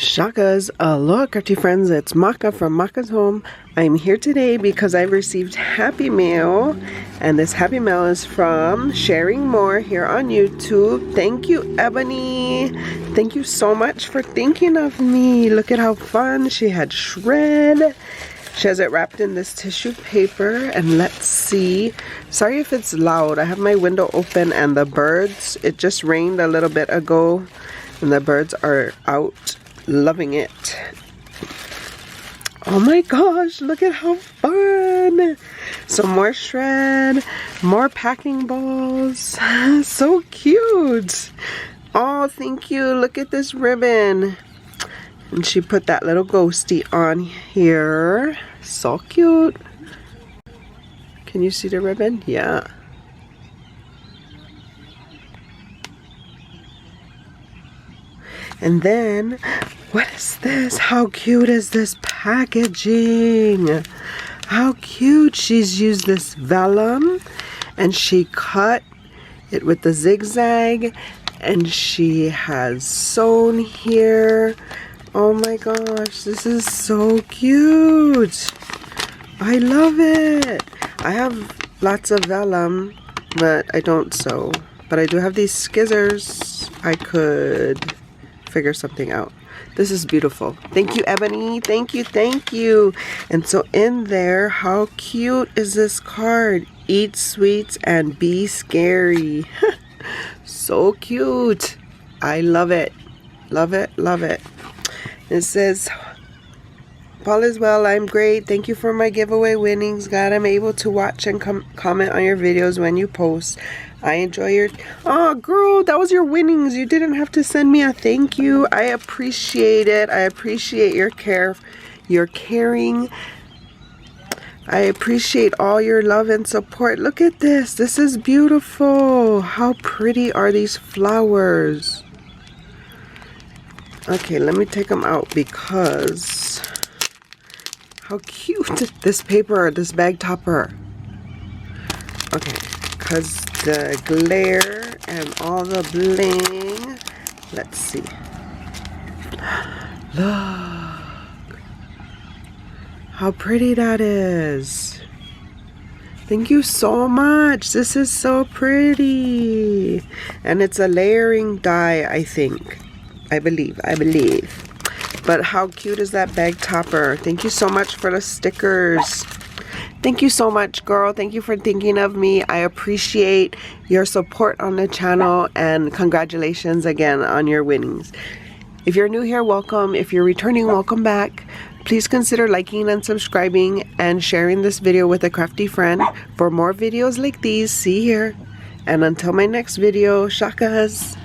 Shakas, aloha crafty friends, it's Maka from Makaz Home. I'm here today because I received Happy Mail, and this Happy Mail is from Sharing More here on YouTube. Thank you, Ebony. Thank you so much for thinking of me. Look at how fun. She had shred. She has it wrapped in this tissue paper, and let's see. Sorry if it's loud. I have my window open and the birds, it just rained a little bit ago, and the birds are out loving it. Oh my gosh, look at how fun. Some more shred, more packing balls. So cute. Oh, thank you. Look at this ribbon. And she put that little ghosty on here. So cute. Can you see the ribbon? Yeah. And then, what is this? How cute is this packaging? How cute. She's used this vellum and she cut it with the zigzag, and she has sewn here. Oh my gosh, this is so cute. I love it. I have lots of vellum, but I don't sew. But I do have these scissors. I could figure something out. This is beautiful. Thank you, Ebony. Thank you, thank you. And so in there, how cute is this card? Eat sweets and be scary. So cute. I love it. Love it, love it. It says, "Paul is well, I'm great. Thank you for my giveaway winnings. Glad I'm able to watch and comment on your videos when you post. I enjoy your..." Oh, girl, that was your winnings. You didn't have to send me a thank you. I appreciate it. I appreciate your care, your caring. I appreciate all your love and support. Look at this. This is beautiful. How pretty are these flowers? Okay, let me take them out because how cute. This paper, this bag topper. Okay, because the glare and all the bling. Let's see. Look how pretty that is. Thank you so much. This is so pretty. And it's a layering die, I think. I believe. But how cute is that bag topper? Thank you so much for the stickers. Thank you so much, girl. Thank you for thinking of me. I appreciate your support on the channel, and congratulations again on your winnings. If you're new here, welcome. If you're returning, welcome back. Please consider liking and subscribing and sharing this video with a crafty friend for more videos like these. See here. And until my next video, shakas.